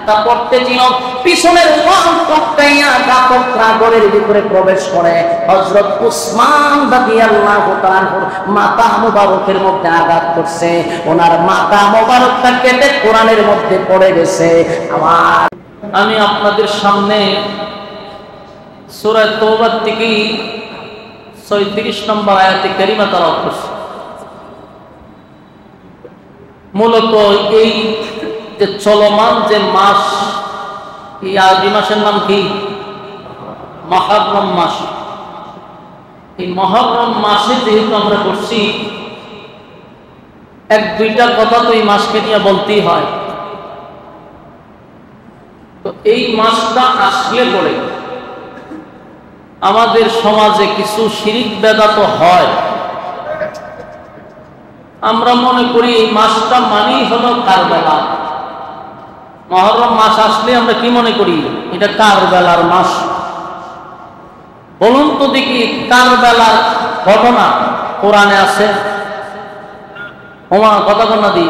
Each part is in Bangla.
তা পড়তেছিল, পিছনের ওয়াল টপকাইয়া ঘাতকরা ঘরের ভিতরে প্রবেশ করে হযরত উসমান রাদিয়াল্লাহু তাআলার মাথা মুবারকের মধ্যে আঘাত করছে, ওনার মাথা মুবারকটা কেটে কোরআনের মধ্যে পড়ে গেছে। আমি আপনাদের সামনে সূরা তাওবা থেকে 36 নম্বর আয়াতে কারিমা তেলাওয়াত করছি। মূলত এই যে চলমান যে মাস, এই আরবি মাসের নাম কি? মুহররম মাস। এই মুহররম মাসে যেহেতু আমরা করছি, এক দুইটা কথা তো এই মাসকে নিয়ে বলতেই হয়। তো এই মাসটা আসলে পরে আমাদের সমাজে কিছু শিরিক বেদাত হয়। আমরা মনে করি এই মাসটা মানেই হলো কারবালা। মুহররম মাস আসলে আমরা কি মনে করি? এটা কারবালার মাস। বলুন তো দেখি, কারবালার ঘটনা কোরআনে আছে? ওমা কথা কোন দি?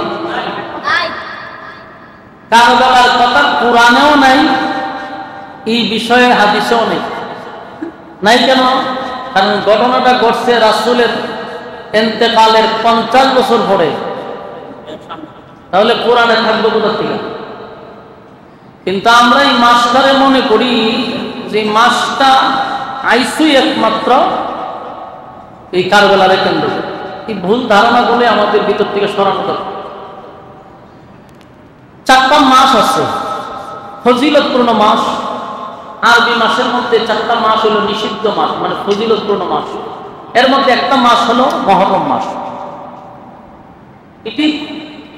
কারবালার কথা কোরআনেও নাই, এই বিষয়ে হাদিসেও নেই। নাই কেন? কারণ ঘটনাটা ঘটছে রাসূলের ইন্তেকালের 50 বছর পরে। তাহলে কোরআনে থাকবে কোথা থেকে? কিন্তু আমরা এই মাসটারে মনে করি যে মাসটা আইসুই একমাত্র এই কারবালার কেন্দ্র। এই ভুল ধারণাগুলো আমাদের ভিতর থেকে সরানো দরকার। 4টা মাস আছে ফজিলতপূর্ণ মাস। আরবি মাসের মধ্যে 4টা মাস হলো নিষিদ্ধ মাস, মানে ফজিলতপূর্ণ মাস। এর মধ্যে একটা মাস হলো মুহররম মাস। এটি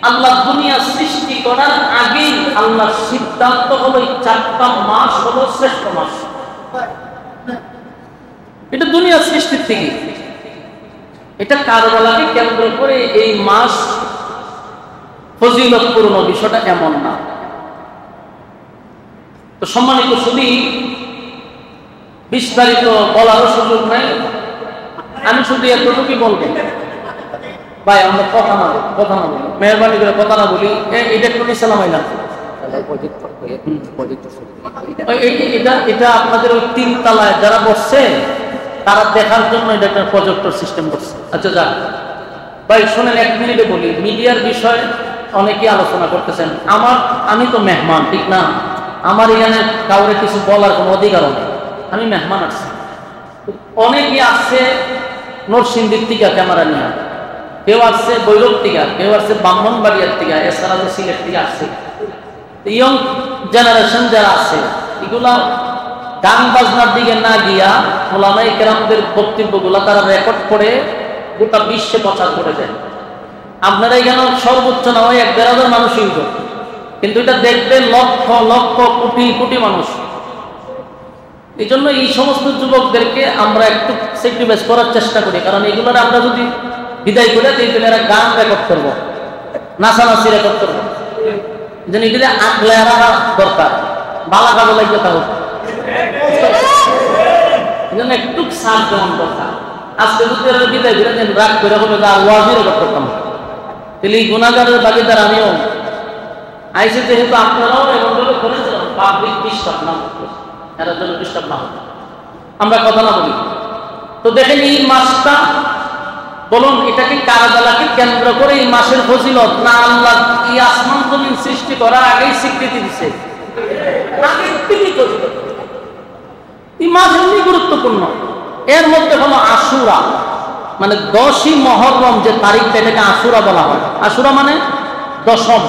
আল্লাহ দুনিয়া সৃষ্টি করার আগেই আল্লাহর সিদ্ধান্ত হলো এই 4টা মাস হলো শ্রেষ্ঠ মাস। এটা দুনিয়া সৃষ্টির থেকে। এটা কারবালাকে কেন্দ্র করে এই মাস ফজিলতপূর্ণ, বিষয়টা এমন না। তো সম্মানিত শুধু বিস্তারিত বলারও সুযোগ নাই, আমি শুধু এতটুকুই বলবো। ভাই আমরা কথা না বলি, মেহরবানি করে কথা না বলি। এটা একটু সালাম হয় না, এটা আপনাদের ওই 3 তলায় যারা বসছে তারা দেখার জন্য এটা একটা প্রজেক্টর সিস্টেম করছে। আচ্ছা যাক ভাই শোনেন, 1 মিনিটে বলি। মিডিয়ার বিষয় অনেকেই আলোচনা করতেছেন। আমি তো মেহমান, ঠিক না? আমার এখানে কাউরে কিছু বলার কোনো অধিকারও নেই। আমি মেহমান আসছি। অনেকে আসছে নরসিংদীর থেকে ক্যামেরা নিয়ে, কেউ আসছে বৈরব থেকে, কেউ আসছে ব্রাহ্মণবাড়িয়ার থেকে, এছাড়া তো সিলেট থেকে আসছে। ইয়ং জেনারেশন যারা আছে, এগুলা গান বাজনার দিকে না গিয়া ওলামায়ে কেরামদের বক্তব্যগুলা তারা রেকর্ড করে গোটা বিশ্বে প্রচার করে দেয়। আপনারা এখানে সর্বোচ্চ না হয় 1-1.5 মানুষই হইত, কিন্তু এটা দেখবে লক্ষ লক্ষ কোটি কোটি মানুষ। এই জন্য এই সমস্ত যুবকদেরকে আমরা একটু স্যাক্রিফাইস করার চেষ্টা করি, কারণ এগুলোর আমরা যদি বিদায় করে দিই তাহলে এরা গান রেকর্ড করবো, নাচানাচি রেকর্ড করবো। এই জন্য এগুলো আগলে রাখা দরকার, বালা কাবো লাগবে তাও। এই জন্য একটু সাথ দেওয়ার দরকার। আজকে যদি এরা বিদায় করে দেন, রাগ করে হবে আর ওয়াজই রেকর্ড করতাম, তাহলে এই গুণাগারের বাগিদার আমিও আইসি। যেহেতু আপনারাও এমনভাবে করেছিলাম, পাবলিক ডিস্টার্ব না হতো, এরা জন্য ডিস্টার্ব না হতো, আমরা কথা না বলি। তো দেখেন এই মাসটা, বলুন এটাকে কারবালাকে কেন্দ্র করে এই মাসের ফজিলত, না আল্লাহ এই আসমান জমিন সৃষ্টি করার আগেই স্বীকৃতি দিচ্ছে? এই মাস এমনি গুরুত্বপূর্ণ। এর মধ্যে হলো আশুরা, মানে 10ই মুহররম যে তারিখটা, এটাকে আশুরা বলা হয়। আশুরা মানে 10ম।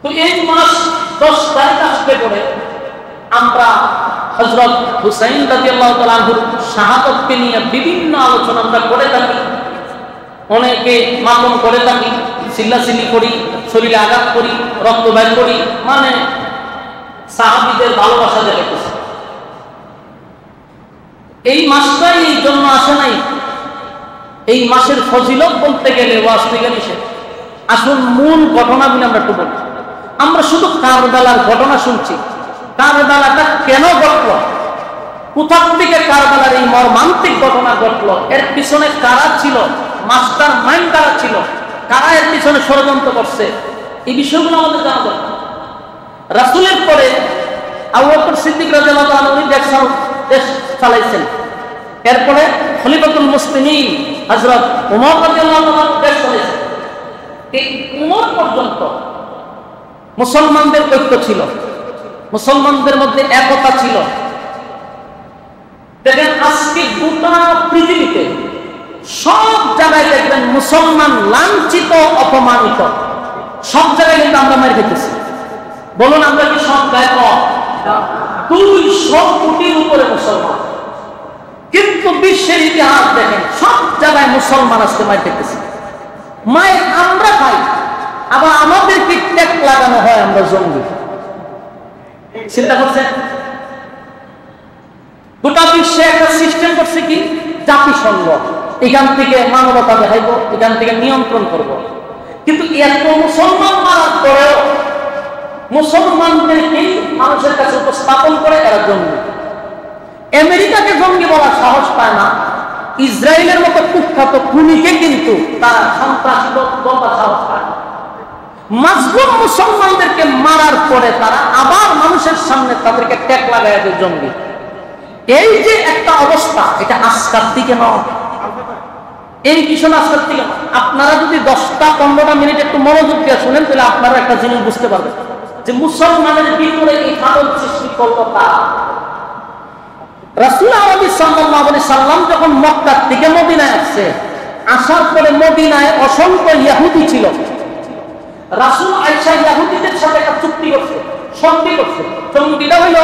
তো এই মাস 10 তারিখ আসতে পরে আমরা হযরত হুসাইন রাদিয়াল্লাহু তাআলা আনহুর শাহাদাতকে নিয়ে বিভিন্ন আলোচনা আমরা করে থাকি। অনেকে মাতম করে থাকি, চিল্লাচিল্লি করি, শরীরে আঘাত করি, রক্ত বের করি, মানে সাহাবীদের ভালোবাসা দেখাইতেছে। এই মাসটাই এই জন্য আসে নাই। এই মাসের ফজিলত বলতে গেলে ওয়াজ থেকে নিষেধ। আসল মূল ঘটনাগুলো আমরা একটু বলি। আমরা শুধু কারবালার ঘটনা শুনছি, কারবালাটা কেন ঘটল, কোথা থেকে কারবালার এই মর্মান্তিক ঘটনা ঘটল, এর পিছনে কারা ছিল, মাস্টার মাইন্ড কারা ছিল, কারা এর পিছনে ষড়যন্ত্র করছে, এই বিষয়গুলো আমাদের জানা দরকার। রাসূলের পরে আবু বকর সিদ্দিক রাদিয়াল্লাহু আনহু দেশ চালাইছেন। এরপরে খলিফাতুল মুসলিমিন হযরত ওমর রাদিয়াল্লাহু আনহু দেশ চালাইছেন। এই উমর পর্যন্ত মুসলমানদের ঐক্য ছিল, মুসলমানদের মধ্যে একতা ছিল। দেখেন আজকে গোটা পৃথিবীতে সব জায়গায় দেখবেন মুসলমান লাঞ্ছিত, অপমানিত। সব জায়গায় কিন্তু আমরা মার খেতেছি। বলুন আমরা কি সব গায়ক? 200 কোটির উপরে মুসলমান, কিন্তু বিশ্বের ইতিহাস দেখেন সব জায়গায় মুসলমান আজকে মার খেতেছি। মায়ের আমরা খাই, আবার আমাদেরকে ট্যাগ লাগানো হয় আমরা জঙ্গি। চিন্তা করছেন? গোটা বিশ্বে একটা সিস্টেম করছে কি, জাতিসংঘ। এখান থেকে মানবতা দেখাইব, এখান থেকে নিয়ন্ত্রণ করব। কিন্তু এত মুসলমান মারার পরেও মুসলমানদেরকে মানুষের কাছে উপস্থাপন করে এরা জঙ্গি। আমেরিকাকে জঙ্গি বলার সাহস পায় না, ইসরায়েলের মতো কুখ্যাত খুনিকে কিন্তু তারা সন্ত্রাসী বলার সাহস পায় না। মাজলুম মুসলমানদেরকে মারার পরে তারা আবার মানুষের সামনে তাদেরকে ট্যাগ লাগায় দেয় জঙ্গি। এই যে একটা অবস্থা, এটা আজকাল থেকে নয়, এই ভীষণ আজকাল থেকে নয়। আপনারা যদি 10-15 মিনিট একটু মনোযোগ দিয়ে শুনেন, তাহলে আপনারা একটা জিনিস বুঝতে পারবেন যে মুসলমানের ভিতরে এই ফাটল সৃষ্টি করলো তারা। রাসূল আরবি সাল্লাল্লাহু আলাইহি সাল্লাম যখন মক্কা থেকে মদিনায় আসছে, আসার পরে মদিনায় অসংখ্য ইহুদি ছিল। রাসূল আয়েশা ইহুদিদের সাথে একটা চুক্তি করছে, সন্ধি করছে। সন্ধিটা হইল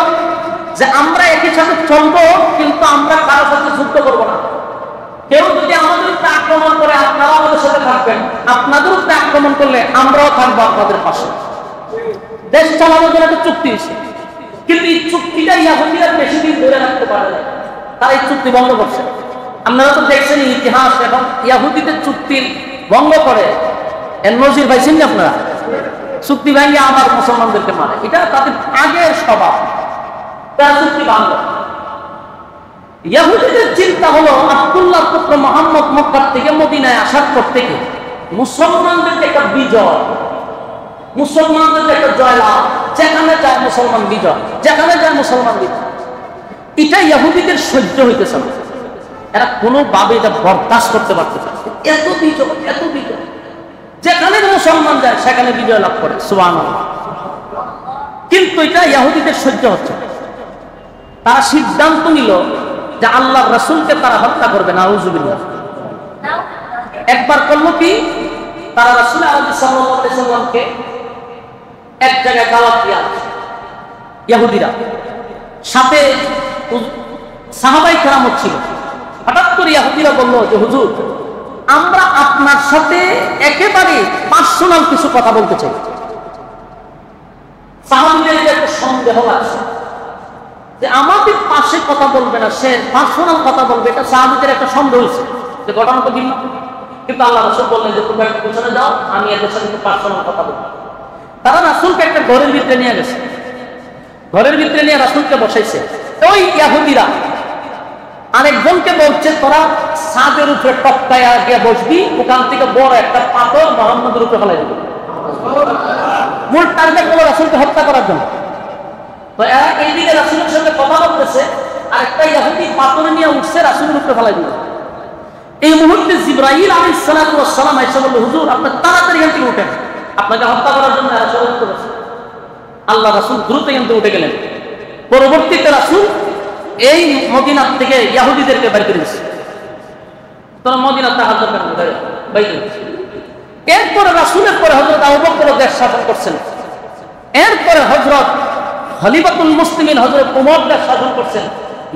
যে আমরা একই সাথে চলবো, কিন্তু আমরা কারোর সাথে যুদ্ধ করবো না। কেউ যদি আমাদের উপরে আক্রমণ করে আপনারা আমাদের সাথে থাকবেন, আপনাদের উপরে আক্রমণ করলে আমরাও থাকবো আপনাদের পাশে। দেশ চালানোর জন্য একটা চুক্তি হয়েছে, কিন্তু এই চুক্তিটা ইহুদিরা বেশি দিন ধরে রাখতে পারে না, তারা এই চুক্তি ভঙ্গ করছে। আপনারা তো দেখছেন ইতিহাস, এখন ইহুদিদের চুক্তি ভঙ্গ করে এর নজির পাইছেন না আপনারা? চুক্তি ভাঙিয়ে আবার মুসলমানদেরকে মারে, এটা তাদের আগের স্বভাব। তারা চুক্তি ভাঙল। ইহুদিদের চিন্তা হলো আব্দুল্লাহ পুত্র মুহাম্মদ মক্কা থেকে মদিনায় আসার পর থেকে মুসলমানদের একটা বিজয়, মুসলমানদের একটা জয়লাভ। যেখানে যায় মুসলমান বিজয়, যেখানে যায় মুসলমান বিজয়। এটা ইহুদিদের সহ্য হইতেছে না, এরা কোনোভাবে এটা বরদাস্ত করতে পারতেছে। এত বিজয়, এত বিজয়, যেখানে মুসলমান যায় সেখানে বিজয় লাভ করে, সুবহানাল্লাহ। কিন্তু এটা ইহুদিদের সহ্য হচ্ছে। তারা সিদ্ধান্ত নিল যে আল্লাহর রাসূলকে তারা হত্যা করবে, নাউযুবিল্লাহ। একবার করলো কি, তারা রাসূল সাল্লাল্লাহু আলাইহি সাল্লামকে এক জায়গায় দাওয়াত দিয়া ইহুদিরা, সাথে সাহাবায়ে কেরাম ছিল। হঠাৎ করে ইহুদিরা বলল যে হুজুর, আমরা আপনার সাথে একেবারে পার্সোনাল কিছু কথা বলতে চাই। সাহাবীদের একটা সন্দেহ লাগছে যে আমাদের পাশে কথা বলবে না, সে পার্সোনাল কথা বলবে। এটা সাহাবীদের একটা সন্দেহ হয়েছে যে ঘটনা তো ভিন্ন। কিন্তু আল্লাহ রাসূল বললেন যে তুমি একটু পিছনে যাও, আমি এদের সাথে পার্সোনাল কথা বলবো। তারা রাসূলকে একটা ঘরের ভিতরে নিয়ে গেছে, ঘরের ভিতরে নিয়ে রাসূলকে বসাইছে। ওই ইহুদিরা আরেকজনকে বলছে তোরা ছাদের উপরে টপকায় গিয়ে বসবি, ওখান থেকে বড় একটা পাথর মুহাম্মদের উপরে ফেলাই দিবি। মূল টার্গেট হলো রাসূলকে হত্যা করার জন্য। তো এরা এইদিকে রাসূলের সঙ্গে কথা বলতেছে, আর একটা ইহুদি পাথর নিয়ে উঠছে রাসূলের উপরে ফেলাই দিল। এই মুহূর্তে জিবরাইল আলাইহিস সালাতু ওয়াস সালাম এসে বলল, হুজুর আপনি তাড়াতাড়ি এখান থেকে উঠেন, আপনাকে হত্যা করার জন্য এরা ষড়যন্ত্র করছে। আল্লাহ রাসূল দ্রুত এখান থেকে উঠে গেলেন। পরবর্তীতে রাসূল এই মদিনা থেকে ইহুদিদেরকে বের করে দিয়েছে। তোরা মদিনাতে হাজার বাইরে। এরপরে রাসূলের পরে হযরত আবু বকর দেশ শাসন করছেন। এরপরে হযরত খলিফাতুল মুসলিমিন হযরত ওমর দেশ শাসন করছেন।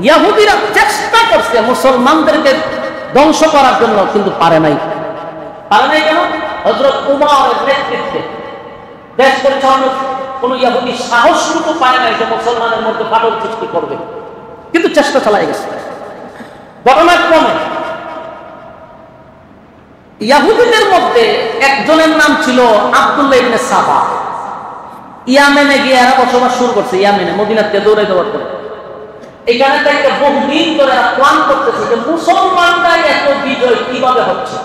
ইহুদিরা চেষ্টা করছে মুসলমানদেরকে ধ্বংস করার জন্য, কিন্তু পারে নাই। পারে নাই কেন? হযরত ওমরের নেতৃত্বে দেশ পরিচালনার কোন ইহুদি সাহসটুকু পায় নাই যে মুসলমানের মধ্যে ফাটল সৃষ্টি করবে, কিন্তু চেষ্টা চালাই গেছে। ঘটনাক্রমে ইহুদিদের মধ্যে একজনের নাম ছিল আব্দুল্লাহ ইবনে সাবা। ইয়ামেনে গিয়ে এরা বসবাস শুরু করছে। ইয়ামেনে, মদিনাতে দৌড়ে দেওয়ার পরে এখানে থেকে বহুদিন ধরে এরা প্ল্যান করতেছে যে মুসলমানরা এত বিজয় কিভাবে হচ্ছে।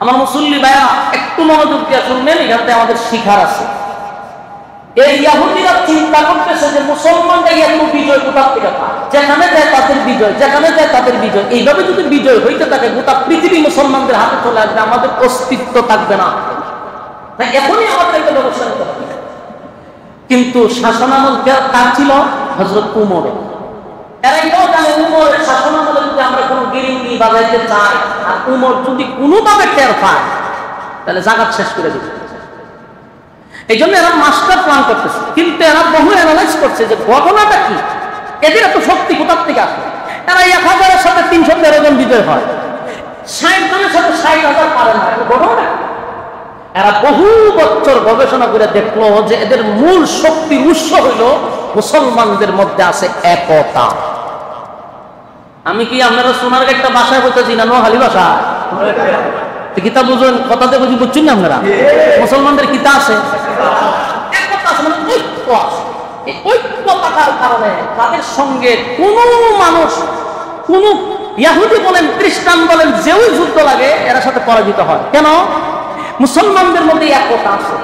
আমার মুসল্লি ভাইয়া একটু মনোযোগ দিয়ে শুনবেন, এখান থেকে আমাদের শিখার আছে। এই ইহুদিরা চিন্তা করতেছে যে মুসলমানরা এত বিজয় কোথা থেকে পায়, যেখানে যায় তাদের বিজয়, যেখানে যায় তাদের বিজয়। এইভাবে যদি বিজয় হইতে থাকে গোটা পৃথিবী মুসলমানদের হাতে চলে আসবে, আমাদের অস্তিত্ব থাকবে না। তাই এখনই আমাদেরকে ব্যবস্থা নিতে হবে। কিন্তু শাসনামল কার ছিল? হযরত উমরের। এরা এটাও জানে উমরের শাসনামলে যদি আমরা কোনো গিরিঙ্গি বাজাইতে চাই আর উমর যদি কোনোভাবে টের পায় তাহলে জাকাত শেষ করে দিবে। এই জন্য এরা মাস্টার প্ল্যান করতেছে, কিন্তু এরা বহু অ্যানালাইজ করছে যে ঘটনাটা কি, এদের এত শক্তি কোথার থেকে আসে। এরা 1000-এর সাথে 313 জন বিজয় হয়, 60 জনের সাথে 60,000 পারে না। ঘটনাটা এরা বহু বছর গবেষণা করে দেখলো যে এদের মূল শক্তির উৎস হইল মুসলমানদের মধ্যে আছে একতা। আমি কি আপনারা সোনার একটা ভাষায় বলতেছি না, নোয়াখালী ভাষা কিতাব বুঝুন, কথাতে বুঝি বুঝছেন না আপনারা? মুসলমানদের কিতা আছে, একতা আছে, মানে ঐক্য আছে। এই ঐক্য থাকার কারণে তাদের সঙ্গে কোনো মানুষ, কোন ইহুদি বলেন, খ্রিস্টান বলেন, যেই যুদ্ধ লাগে এর সাথে পরাজিত হয়। কেন? মুসলমানদের মধ্যে একতা আছে।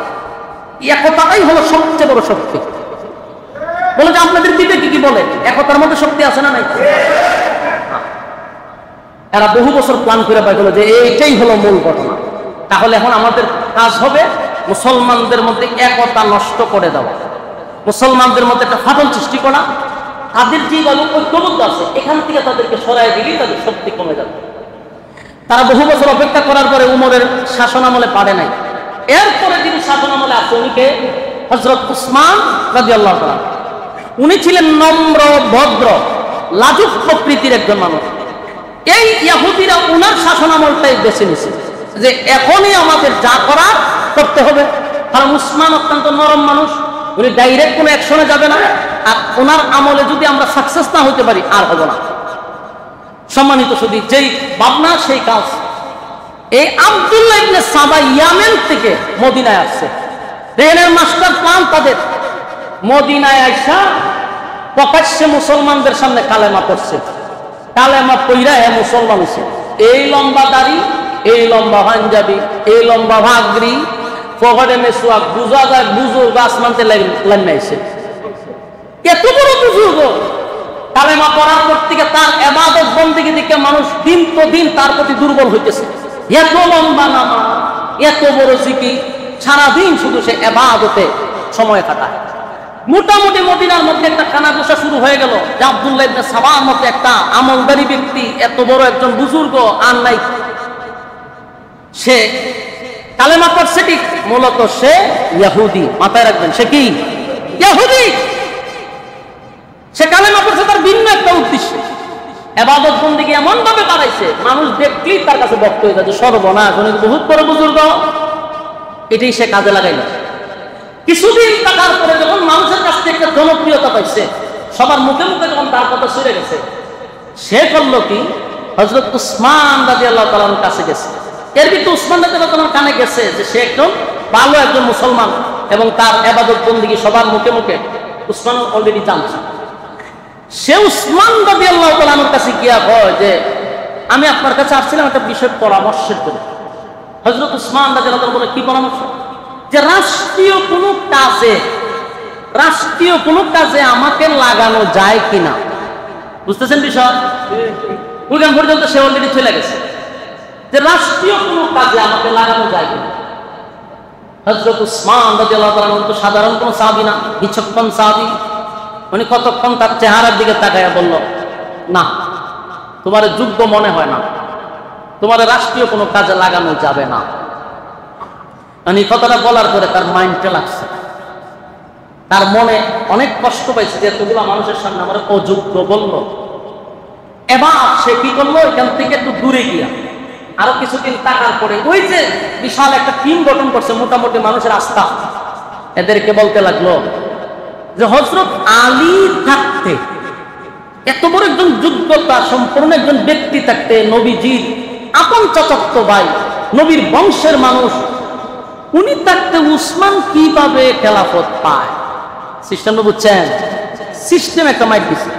একতাটাই হলো সবচেয়ে বড় শক্তি। বলে যে আপনাদের বিবেকে কি বলে, একতার মধ্যে শক্তি আছে না নাই? এরা বহু বছর প্ল্যান করে পাইল যে এইটাই হলো মূল ঘটনা। তাহলে এখন আমাদের কাজ হবে মুসলমানদের মধ্যে একতা নষ্ট করে দেওয়া, মুসলমানদের মধ্যে একটা ফাটল সৃষ্টি করা। তাদের যেভাবে ঐক্যবদ্ধ আছে এখান থেকে তাদেরকে সরাই দিলেই তাদের শক্তি কমে যাবে। তারা বহু বছর অপেক্ষা করার পরে উমরের শাসনামলে পারে নাই। এরপরে যিনি শাসনামলে আছে উনিকে হযরত উসমান রাদিয়াল্লাহু তাআলা। উনি ছিলেন নম্র, ভদ্র, লাজুক প্রকৃতির একজন মানুষ। এই ইহুদিরা উনার শাসনামলটাই বেছে নিছে যে এখনই আমাদের যা করার করতে হবে। কারণ উসমান অত্যন্ত নরম মানুষ, উনি ডাইরেক্ট কোনো অ্যাকশনে যাবে না। আর ওনার আমলে যদি আমরা সাকসেস না হতে পারি আর হবো না। সম্মানিত শুধু যেই ভাবনা সেই কাজ। এই আব্দুল্লাহ ইবনে সাবা ইয়ামেন থেকে মদিনায় আসছে, রেলের মাস্টার প্ল্যান তাদের। মদিনায় আইসা প্রকাশ্যে মুসলমানদের সামনে কালেমা পড়ছে। কালেমা পইরা মুসলমান হইছে। এই লম্বা দাড়ি, এই লম্বা পাঞ্জাবি, এই লম্বা ভাগরি, পকেটে মেসুয়া, বুঝা যায় বুজুর্গ আসমানতে লাইনাইছে। এত বড় বুজুর্গ কালেমা পড়ার পর থেকে তার ইবাদত বন্দেগী দেখে মানুষ দিন তো দিন তার প্রতি দুর্বল হইতেছে। এত লম্বা নামাজ, এত বড় জিকির, সারাদিন শুধু সে ইবাদতে সময় কাটায়। মোটামুটি মদিনার মধ্যে একটা কানা গোসা শুরু হয়ে গেল যে আব্দুল্লাহ ইবনে সাবার মতো একটা আমলদারি ব্যক্তি, এত বড় একজন বুজুর্গ আর নাই। সে কালেমা পড়ছে ঠিক, মূলত সে ইহুদি। মাথায় রাখবেন, সে কি ইহুদি। সে কালেমা পড়ছে তার ভিন্ন একটা উদ্দেশ্যে। ইবাদত বন্দেগী এমন ভাবে বাড়াইছে মানুষ দেখলেই তার কাছে বক্ত হয়ে যাচ্ছে, সর্বনাশ উনি বহুত বড় বুজুর্গ। এটাই সে কাজে লাগাইল। কিছুদিন কাটার পরে যখন মানুষের কাছ থেকে একটা জনপ্রিয়তা পাইছে, সবার মুখে মুখে যখন তার কথা ছড়ে গেছে, সে করলো কি, হযরত উসমান রাদিয়াল্লাহু তাআলার কাছে গেছে। এর ভিতরে উসমান রাদিয়াল্লাহু তাআলার কানে গেছে যে সে একজন ভালো একজন মুসলমান এবং তার ইবাদত বন্দেগী সবার মুখে মুখে উসমান অলরেডি জানছে। সে উসমান রাদিয়াল্লাহু তাআলার কাছে গিয়া কয় যে আমি আপনার কাছে আসছিলাম একটা বিষয় পরামর্শের জন্য। হযরত উসমান রাদিয়াল্লাহু তাআলা বলে, কি পরামর্শ? যে রাষ্ট্রীয় কোনো কাজে আমাকে লাগানো যায় কিনা। বুঝতেছেন বিষয়? ওইখান পর্যন্ত সে অলরেডি চলে গেছে যে রাষ্ট্রীয় কোনো কাজে আমাকে লাগানো যায় কিনা। হযরত উসমান রাদিয়াল্লাহু তাআলা তো সাধারণ কোনো সাহাবী না, বিচক্ষণ সাহাবী। উনি কতক্ষণ তার চেহারার দিকে তাকায়া বলল, না, তোমার যোগ্য মনে হয় না, তোমার রাষ্ট্রীয় কোনো কাজে লাগানো যাবে না। মানে কথাটা বলার পরে তার মাইন্ডটা লাগছে, তার মনে অনেক কষ্ট পাইছে যে এতগুলো মানুষের সামনে আমার অযোগ্য বললো। এবার সে কি করলো, এখান থেকে একটু দূরে গিয়া আরো কিছুদিন টাকার পরে ওই যে বিশাল একটা টিম গঠন করছে, মোটামুটি মানুষের আস্থা, এদেরকে বলতে লাগলো যে হযরত আলী থাকতে, এত বড় একজন যোগ্যতা সম্পূর্ণ একজন ব্যক্তি থাকতে, নবীজির আপন চাচাতো ভাই, নবীর বংশের মানুষ, উনি থাকতে উসমান কিভাবে খেলাফত পায়? সিস্টেম বুঝছেন? সিস্টেম একটা মাইট দিছে।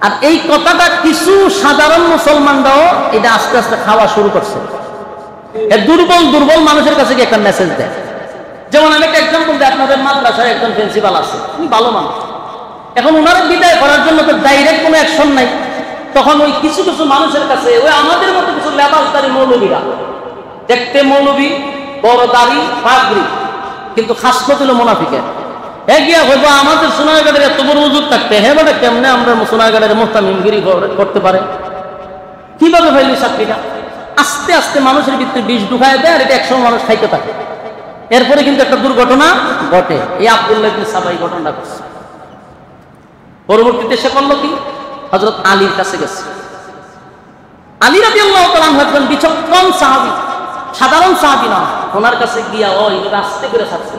আর এই কথাটা কিছু সাধারণ মুসলমানরাও এটা আস্তে আস্তে খাওয়া শুরু করছে। দুর্বল মানুষের কাছে একটা মেসেজ দেয় যেমন আমি একটা এক্সাম্পল দিই, আপনাদের মাদ্রাসায় একজন প্রিন্সিপাল আছে, উনি ভালো মানুষ। এখন ওনারা বিদায় করার জন্য তো ডাইরেক্ট কোনো অ্যাকশন নাই। তখন ওই কিছু কিছু মানুষের কাছে ওই আমাদের মতো কিছু লেবাসদারি মৌলবীরা, দেখতে মৌলবী, বড় দাড়ি পাগড়ি, কিন্তু খাসলত হলো মুনাফিকের। হ্যাঁ গিয়া হইবো আমাদের সোনারগাঁড়ের এত বড় হুজুর থাকতে, হ্যাঁ বেটা কেমনে আমরা সোনারগাঁড়ের মুহতামিমগিরি করতে পারে, কিভাবে পাইলি চাকরিটা? আস্তে আস্তে মানুষের ভিতরে বিষ ঢুকায় দেয়, আর এটা একসময় মানুষ খাইতে থাকে। এরপরে কিন্তু একটা দুর্ঘটনা ঘটে। এই আব্দুল্লাহ ইবনে সাবাই ঘটনাটা করছে। পরবর্তীতে সে করলো কি, হযরত আলীর কাছে গেছে। আলী রাদিয়াল্লাহু তাআলা আনহু একজন বিচক্ষণ সাহাবী, সাধারণ সাহাবী না। ওনার কাছে গিয়া এইভাবে আস্তে করে ছাড়ছে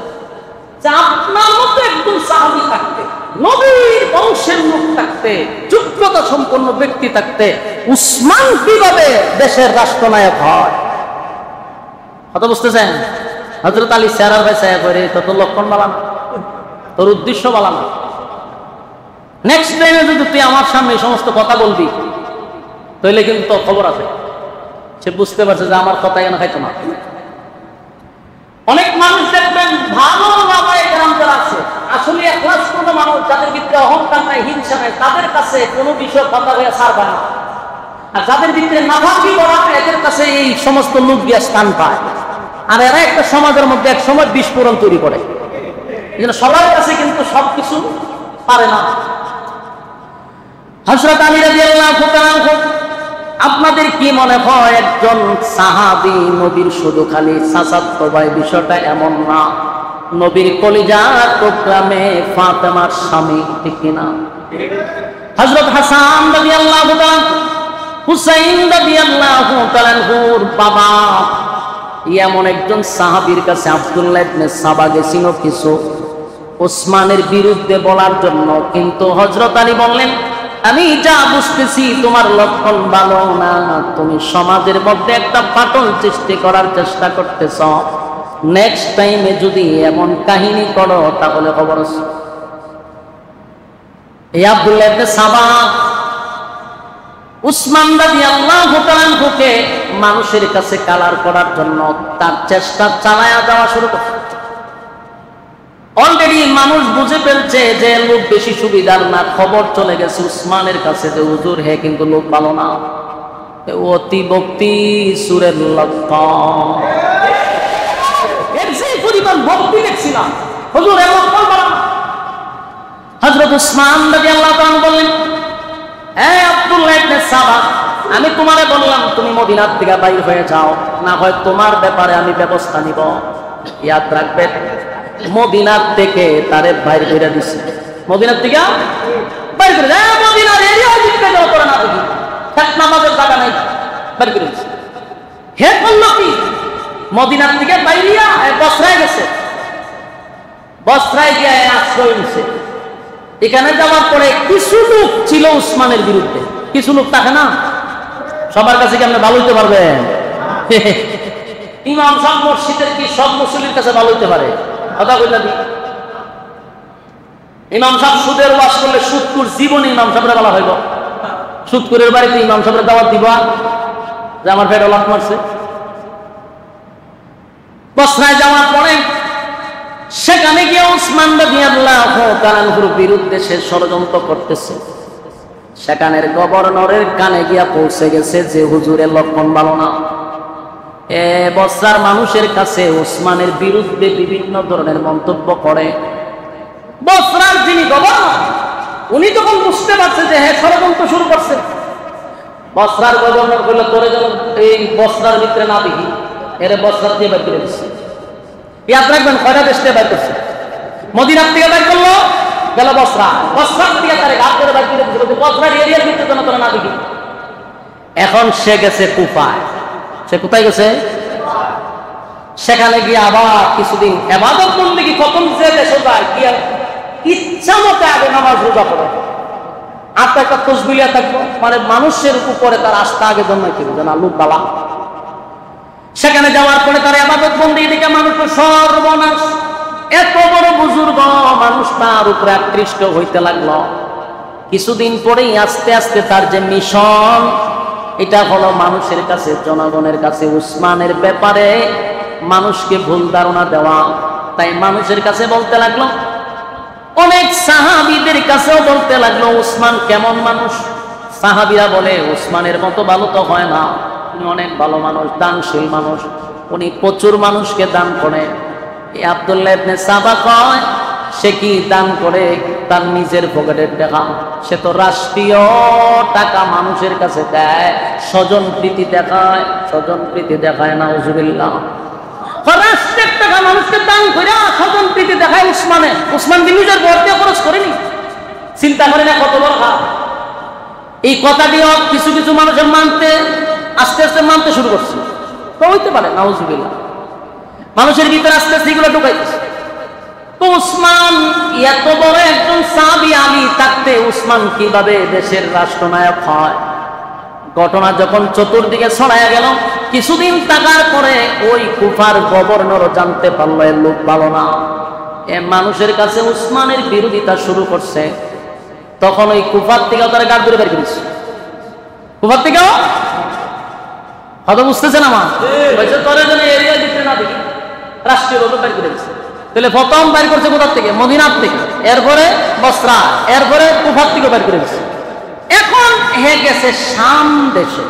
যে আপনার মতো একজন সাহাবী থাকতে, নবীর বংশের লোক থাকতে, যোগ্যতা সম্পন্ন ব্যক্তি থাকতে উসমান কিভাবে দেশের রাষ্ট্রনায়ক হয়? কথা বুঝতেছেন? হযরত আলী চেহারার ভাই ছায়া করে, তোর লক্ষণ বালা না, তোর উদ্দেশ্য বালা না। নেক্সট টাইমে যদি তুই আমার সামনে এই সমস্ত কথা বলবি তাহলে কিন্তু তোর খবর আছে। সে বুঝতে পারছে যে আমার কথা এখানে খাইতো না। অনেক মানুষ দেখবেন ভালো লাভায় গ্রাম যারা আছে, আসলে একলাস কোনো মানুষ যাদের ভিতরে অহংকার নাই, হিংসা নাই, তাদের কাছে কোনো বিষয় কথা হয়ে ছাড় পায় না। আর যাদের ভিতরে নাফাকি করা, এদের কাছে এই সমস্ত লোক গিয়ে স্থান পায়। আর এরা একটা সমাজের মধ্যে এক সময় বিস্ফোরণ তৈরি করে। এই জন্য সবার কাছে কিন্তু সবকিছু পারে না। হযরত আলী রাদিয়াল্লাহু তাআলা, আপনাদের কি মনে হয় একজন সাহাবী নবীর শুধু খালি চাচাতো ভাই? বিষয়টা এমন না। নবীর কলিজার টুকরামে ফাতেমার স্বামী, ঠিক কিনা? হযরত হাসান রাদিয়াল্লাহু তাআলা, হুসাইন রাদিয়াল্লাহু তাআলার বাবা, এমন একজন সাহাবীর কাছে আব্দুল্লাহ ইবনে সাবা গেছিল কিছু ওসমানের বিরুদ্ধে বলার জন্য। কিন্তু হযরত আলী বললেন, আমি যা বুঝতেছি তোমার লক্ষণ ভালো না, তুমি সমাজের মধ্যে একটা ফাটল সৃষ্টি করার চেষ্টা করতেছ। নেক্সট টাইমে যদি এমন কাহিনী করো তাহলে খবর আছে। এই আব্দুল্লাহ ইবনে সাবা উসমান রাদিয়াল্লাহু তাআলাকে মানুষের কাছে কালার করার জন্য তার চেষ্টা চালায়া যাওয়া শুরু করে। অলরেডি মানুষ বুঝে ফেলছে যে লোক বেশি সুবিধার না। খবর চলে গেছে উসমানের কাছে যে হুজুর হে কিন্তু লোক ভালো না, অতি ভক্তি সুরের লক্ষণ। এর যে পরিমাণ ভক্তি দেখছিলাম, হুজুর এমন ভালো না। হযরত উসমান রাদিয়াল্লাহু তাআলা বললেন, হ্যাঁ আব্দুল্লাহ ইবনে সাবা, আমি তোমারে বললাম তুমি মদিনার থেকে বাইর হয়ে যাও, না হয় তোমার ব্যাপারে আমি ব্যবস্থা নিব। ইয়াদ রাখবেন, মদিনার থেকে তারে বাইর করে দিছে। মদিনার থেকে বাইর করে, মদিনার এরিয়া দিতে যাও করে না, দেখি এক নামাজের জায়গা নাই, বাইর করে দিছে। হে করলো কি, মদিনার থেকে বাইরিয়া বসরায় গেছে। বসরায় গিয়ে আশ্রয় নিছে। এখানে যাওয়ার পরে কিছু লোক ছিল উসমানের বিরুদ্ধে, কিছু লোক থাকে না, সবার কাছে কি আপনি ভালো হইতে পারবেন? ইমাম সাহেব মসজিদের কি সব মুসলিমের কাছে ভালো হইতে পারে? কথা বললাম, ইমাম সাহেব সুদের ওয়াজ করলে সুদকুর জীবনে ইমাম সাহেবরা বলা হইব। সুদকুরের বাড়িতে ইমাম সাহেবরা দাওয়াত দিবা যে আমার পেটে লাথ মারছে। বসরায় যাওয়ার পরে সেখানে গিয়ে উসমান রাদিয়াল্লাহু তাআলার বিরুদ্ধে সে ষড়যন্ত্র করতেছে। সেখানের গভর্নরের কানে গিয়া পৌঁছে গেছে যে হুজুরের লক্ষণ ভালো না। বসরার মানুষের কাছে উসমানের বিরুদ্ধে বিভিন্ন ধরনের মন্তব্য করে। বসরার যিনি গভর্নর, উনি তখন বুঝতে পারছে যে হ্যাঁ ষড়যন্ত্র শুরু করছে। বসরার গভর্নর বলল, তোরে যেন এই বসরার ভিতরে না দেখি, এর বসরার দিয়ে বের করে দিচ্ছে। ইয়াদ রাখবেন, কয়টা দেশ থেকে বের করছে? মদিনার থেকে বের করলো, গেল বসরা, বসরার থেকে তারে ঘাট করে বের করে দিচ্ছে। বসরার এরিয়ার ভিতরে যেন তোরা না দেখি। এখন সে গেছে কুফায়। সে কোথায় গেছে? সেখানে গিয়ে আবার কিছুদিন ইবাদত বন্দেগী, কখন যে দেশে যায় গিয়ে ইচ্ছা মতো আগে নামাজ রোজা করে, আর তো একটা তসবিলিয়া থাকবো, মানে মানুষের উপরে তার আস্থা আগে জন্মাইতে হবে না, লোক বালা। সেখানে যাওয়ার পরে তার ইবাদত বন্দেগী দেখে মানুষের সর্বনাশ। এত বড় বুজুর্গ মানুষ তার উপরে আকৃষ্ট হইতে লাগলো। কিছুদিন পরেই আস্তে আস্তে তার যে মিশন, এটা হলো মানুষের কাছে, জনগণের কাছে উসমানের ব্যাপারে মানুষকে ভুল ধারণা দেওয়া। তাই মানুষের কাছে বলতে লাগলো, অনেক সাহাবীদের কাছেও বলতে লাগলো উসমান কেমন মানুষ। সাহাবীরা বলে উসমানের মতো ভালো তো হয় না, উনি অনেক ভালো মানুষ, দানশীল মানুষ, উনি প্রচুর মানুষকে দান করে। এই আব্দুল্লাহ ইবনে সাবা কয় সে কি দান করে? তার নিজের পকেটের টাকা। সে তো রাষ্ট্রীয় টাকা মানুষের কাছে দেয়, স্বজন প্রীতি দেখায়। স্বজন প্রীতি দেখায় না, নাউজুবিল্লাহ। রাষ্ট্রের টাকা মানুষকে দান করে স্বজন প্রীতি দেখায় উসমানে। উসমান কি নিজের বর দিয়ে খরচ করেনি? চিন্তা করে না কত বড় হাত। এই কথাটিও কিছু কিছু মানুষের মানতে আস্তে আস্তে মানতে শুরু করছে। তো হইতে পারে, নাউজুবিল্লাহ। মানুষের ভিতরে আস্তে আস্তে এগুলো ঢুকাইতেছে। তো উসমান এত বড় একজন সাহাবী, আলী থাকতে উসমান কিভাবে দেশের রাষ্ট্রনায়ক হয়? ঘটনা যখন চতুর্দিকে ছড়াইয়া গেল, কিছুদিন থাকার পরে ওই কুফার গভর্নর জানতে পারলো এর লোক ভালো না, এ মানুষের কাছে উসমানের বিরোধিতা শুরু করছে। তখন ওই কুফার থেকেও তারা গাছ ধরে বের করেছে। কুফার থেকেও হয়তো বুঝতেছেন আমার তোর জন্য এরিয়া দিতে না দেখি রাষ্ট্রীয় লোক বের করে দিচ্ছে। তাহলে প্রথম বের করছে কোথার থেকে? মদিনার থেকে, এরপরে বসরা, এরপরে কুফার থেকে বের করে দিচ্ছে। এখন হে গেছে শাম দেশে।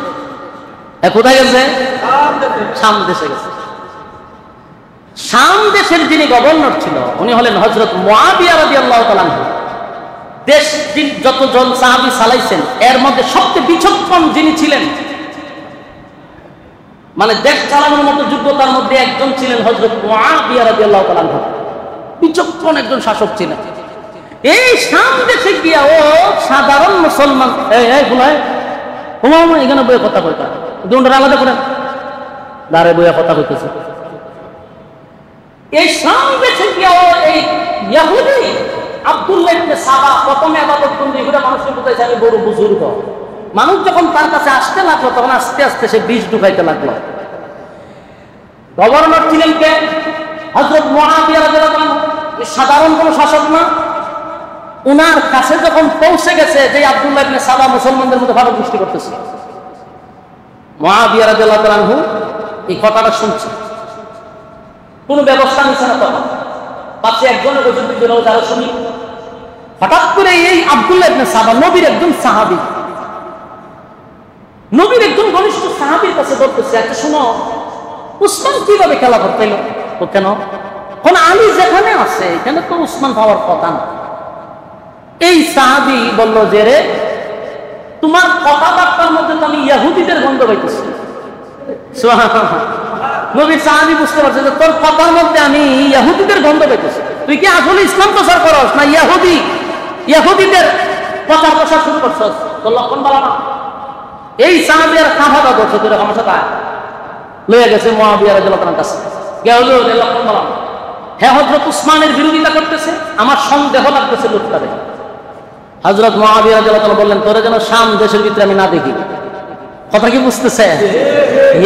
কোথায় গেছে? শাম দেশে গেছে। শাম দেশের যিনি গভর্নর ছিল উনি হলেন হযরত মুআবিয়া রাদিয়াল্লাহু তাআলা আনহু। দেশ যতজন সাহাবী চালাইছেন এর মধ্যে সবচেয়ে বিচক্ষণ যিনি ছিলেন, মানে দেশ চালানোর মতো যোগ্যতার মধ্যে একজন ছিলেন হযরত মুআবিয়া রাদিয়াল্লাহু তাআলা আনহু। বিচক্ষণ একজন শাসক ছিলেন। এই শাম দেশে গিয়া ও সাধারণ মুসলমান এখানে বইয়ে কথা কইতা দুটো আলাদা করেন, দাঁড়ে বইয়া কথা কইতেছে। এই শাম দেশে গিয়া ও এই ইহুদি আব্দুল্লাহ ইবনে সাবা প্রথমে ইবাদত বন্দি করে মানুষকে বুঝাইছে আমি বড় বুজুর্গ। মানুষ যখন তার কাছে আসতে লাগলো তখন আস্তে আস্তে সে বিষ ঢুকাইতে লাগলো। গভর্নর ছিলেন কে? হযরত মুআবিয়া রাদিয়াল্লাহু আনহু। সাধারণ কোন শাসক না। উনার কাছে যখন পৌঁছে গেছে যে আব্দুল্লাহ ইবনে সাবা মুসলমানদের মধ্যে ফারাক সৃষ্টি করতেছে, মুআবিয়া রাদিয়াল্লাহু আনহু এই কথাটা শুনছে, কোনো ব্যবস্থা নিচ্ছে না। তখন পাশে একজনের বছর দুজন যারা শুনি, হঠাৎ করে এই আব্দুল্লাহ ইবনে সাবা নবীর একজন সাহাবী, নবীর একজন ঘনিষ্ঠ সাহাবীর কাছে বলতেছে, আচ্ছা শুনো, উসমান কিভাবে খেলাফত পেল? তো কেন? কোন আলী যেখানে আছে এখানে তো উসমান পাওয়ার কথা না। এই সাহাবী বলল যে রে, তোমার কথাবার্তার মধ্যে তো আমি ইহুদিদের গন্ধ পাইতেছি। নবীর সাহাবী বুঝতে পারছে যে তোর কথার মধ্যে আমি ইহুদিদের গন্ধ পাইতেছি। তুই কি আসলে ইসলাম প্রচার করস না ইহুদিদের প্রচার প্রসার শুরু করছস? তোর লক্ষণ বলা না। এই সাহাবী আর খাওয়া দাওয়া করছে, তোর আমার সাথে লইয়া গেছে মুআবিয়া রাদিয়াল্লাহু তাআলার কাছে। গেল লক্ষণ বলা, হ্যাঁ হযরত উসমানের বিরোধিতা করতেছে, আমার সন্দেহ লাগতেছে লোকটারে। হযরত মুআবিয়া রাদিয়াল্লাহু তাআলা বললেন, তোরে যেন শাম দেশের ভিতরে আমি না দেখি। কথা কি বুঝতেছে?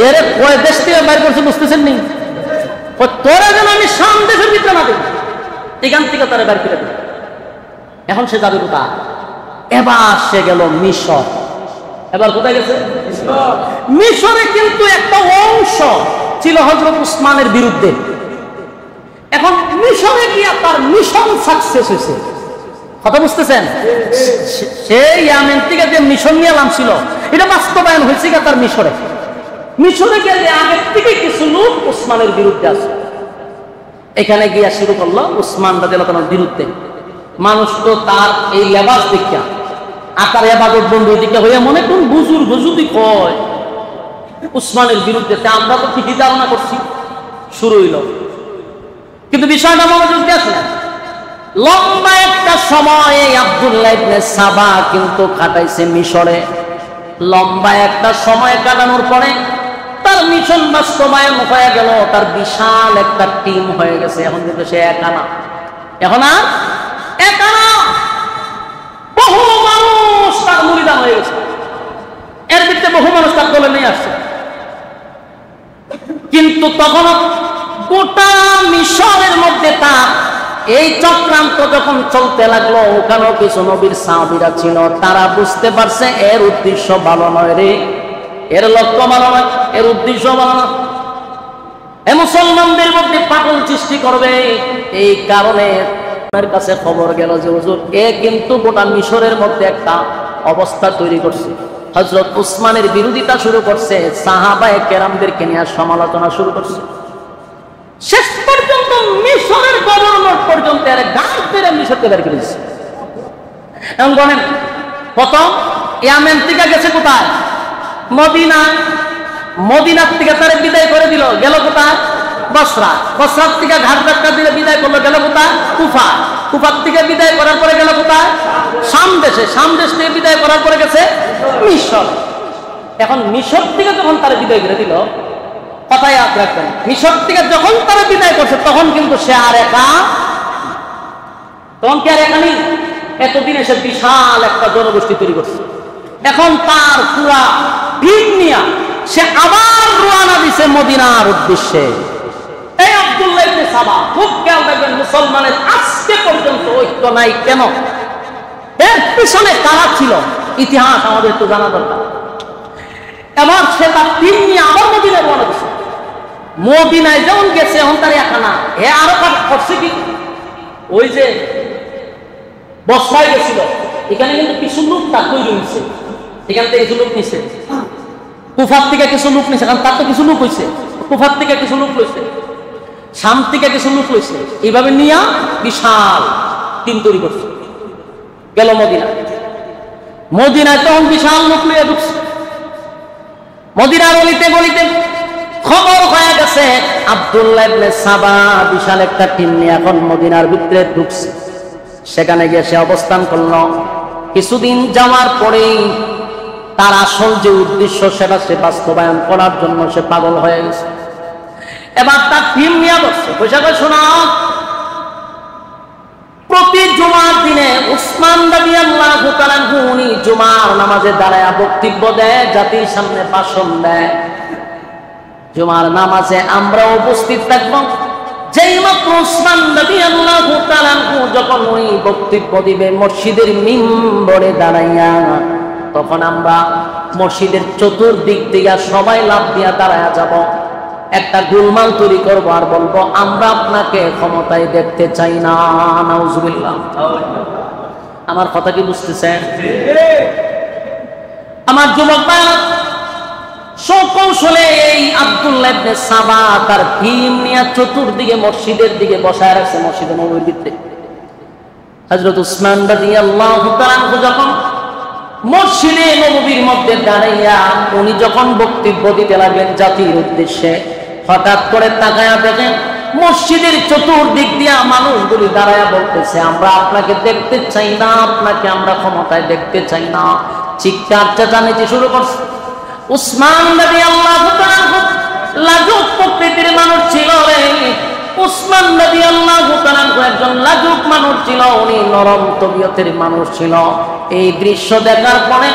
এর কয় দেশ থেকে বাইর করছে বুঝতেছেন নি? তোরে যেন আমি শাম দেশের ভিতরে না দেখি, এখান থেকে তারা বাইর করে দেবে। এখন সে যাবে কোথায়? এবার সে গেল মিশর। এবার কোথায় গেছে? মিশরে কিন্তু একটা অংশ ছিল হযরত উসমানের বিরুদ্ধে। এখন মিশরে গিয়া তার মিশন সাকসেস হয়েছে। কথা বুঝতেছেন? সেই ইয়ামেন থেকে যে মিশন নিয়ে নামছিল এটা বাস্তবায়ন হয়েছে তার মিশরে। মিশরে গেলে আগের থেকে কিছু লোক উসমানের বিরুদ্ধে আছে। এখানে গিয়া শুরু করলো উসমান রাদিয়াল্লাহু তাআলার বিরুদ্ধে। মানুষ তো তার এই লেবাস দেখিয়া আকার ইবাদত বন্ধু দিকে হইয়া মনে কোন বুজুর্গ যদি কয় উসমানের বিরুদ্ধে, আমরা তো ঠিকই ধারণা করছি। শুরু হইল, কিন্তু বিষয়টা মনোযোগ দিয়ে আসে না। লম্বা একটা সময় আব্দুল্লাহ ইবনে সাবা কিন্তু কাটাইছে মিশরে। লম্বা একটা সময় কাটানোর পরে তার মিশন বাস্তবায়ন হয়ে গেল, তার বিশাল একটা টিম হয়ে গেছে। এখন কিন্তু সে একা না, এখন আর একা না, বহু মানুষ তার মুরিদান হয়ে গেছে। এর ভিতরে বহু মানুষ তার দলে নিয়ে আসছে। কিন্তু তখন গোটা মিশরের মধ্যে তার এই চক্রান্ত যখন চলতে লাগলো, ওখানেও কিছু নবীর সাহাবীরা ছিল, তারা বুঝতে পারছে এর উদ্দেশ্য ভালো নয় রে, এর লক্ষ্য ভালো নয়, এর উদ্দেশ্য ভালো নয়। এ মুসলমানদের মধ্যে পাগল সৃষ্টি করবে। এই কারণে আপনার কাছে খবর গেল যে হুজুর এ কিন্তু গোটা মিশরের মধ্যে একটা অবস্থা তৈরি করছে। হযরত উসমানের বিরোধিতা শুরু করছে, সাহাবায়ে কেরামদেরকে নিয়ে সমালোচনা শুরু করছে। শেষ পর্যন্ত মিশরের গভর্নর পর্যন্ত এর গাল পেরে মিশরকে বের করে দিচ্ছে। এখন বলেন, প্রথম ইয়ামেন থেকে গেছে কোথায়? মদিনা। মদিনার থেকে তারে বিদায় করে দিল, গেল কোথায়? বসরা। বসরার থেকে ঘাট ধাক্কা দিলে বিদায় করলো, গেল কোথায়? কুফা। কুফার থেকে বিদায় করার পরে গেল কোথায়? শাম দেশে। শাম দেশ থেকে বিদায় করার পরে গেছে মিশর। এখন মিশর থেকে যখন তারা বিদায় করে দিল, কথায় আপ রাখবেন, মিশর থেকে যখন তারা বিদায় করছে তখন কিন্তু সে আর একা, তখন কি আর একা নেই? এতদিনে সে বিশাল একটা জনগোষ্ঠী তৈরি করছে। এখন তার পুরা ভিড় নিয়ে সে আবার রওনা দিছে মদিনার উদ্দেশ্যে। এই আব্দুল্লাহ ইবনে সাবা, খুব খেয়াল রাখবেন, মুসলমানের আজকে পর্যন্ত ঐক্য নাই কেন? এর পিছনে কারা ছিল ইতিহাস আমাদের একটু জানা দরকার। এবার সে তার টিম নিয়ে আবার মদিনায় রওনা দিছে। মদিনায় যেমন গেছে এখন তার একা না, হে আরো কাজ করছে কি? ওই যে বসরায় গেছিল, এখানে কিন্তু কিছু লোক তার তৈরি হয়েছে, এখান থেকে কিছু লোক নিছে। কুফার থেকে কিছু লোক নিছে, কারণ তার তো কিছু লোক হয়েছে। কুফার থেকে কিছু লোক লইছে, শাম থেকে কিছু লোক লইছে, এইভাবে নিয়ে বিশাল টিম তৈরি করছে। গেল মদিনা। মদিনায় তখন বিশাল লোক নিয়ে ঢুকছে। মদিনার গলিতে গলিতে খবর হয়ে গেছে আব্দুল্লাহ ইবনে সাবা বিশাল একটা টিম নিয়ে এখন মদিনার ভিতরে ঢুকছে। সেখানে গিয়ে সে অবস্থান করল। কিছুদিন যাওয়ার পরেই তার আসল যে উদ্দেশ্য সেটা সে বাস্তবায়ন করার জন্য সে পাগল হয়ে গেছে। এবার তার টিম নিয়ে বসছে, পয়সা করে শোনা, প্রতি জুমার দিনে উসমান রাদিয়াল্লাহু তাআলা উনি জুমার নামাজে দাঁড়ায় বক্তব্য দেয়, জাতির সামনে ভাষণ দেয়। জুমার নামাজে আমরা উপস্থিত থাকবো। যেই মাত্র উসমান রাদিয়াল্লাহু তাআলা যখন ওই বক্তব্য দিবে মসজিদের মিম্বরে দাঁড়াইয়া, তখন আমরা মসজিদের চতুর্দিক থেকে সবাই লাফ দিয়া দাঁড়ায়া যাব, একটা গোলমাল তৈরি করবো আর বলবো আমরা আপনাকে ক্ষমতায় দেখতে চাই না। নাউজুবিল্লাহ। আমার কথা কি বুঝতেছেন? আমার যুবক ভাইরা, সকৌশলে এই আব্দুল্লাহ ইবনে সাবা তার টিম নিয়ে চতুর্দিকে মসজিদের দিকে বসায় রাখছে, মসজিদে নববীর ভিতরে। হযরত উসমান রাদিয়াল্লাহু তাআলা যখন মসজিদে নববীর মধ্যে দাঁড়াইয়া উনি যখন বক্তব্য দিতে লাগলেন জাতির উদ্দেশ্যে, হঠাৎ করে তাকায়া দেখেন মসজিদের চতুর্দিক দিয়া মানুষগুলি দাঁড়ায়া বলতেছে আমরা আপনাকে দেখতে চাই না, আপনাকে আমরা ক্ষমতায় দেখতে চাই না। চিৎকার চেঁচামেচি শুরু করছে। উসমান রাদিয়াল্লাহু তাআলা লাজুক প্রকৃতির মানুষ ছিল। উসমান রাদিয়াল্লাহু তাআলা একজন লাজুক মানুষ ছিল, উনি নরম তবিয়তের মানুষ ছিল। এই দৃশ্য দেখার পরে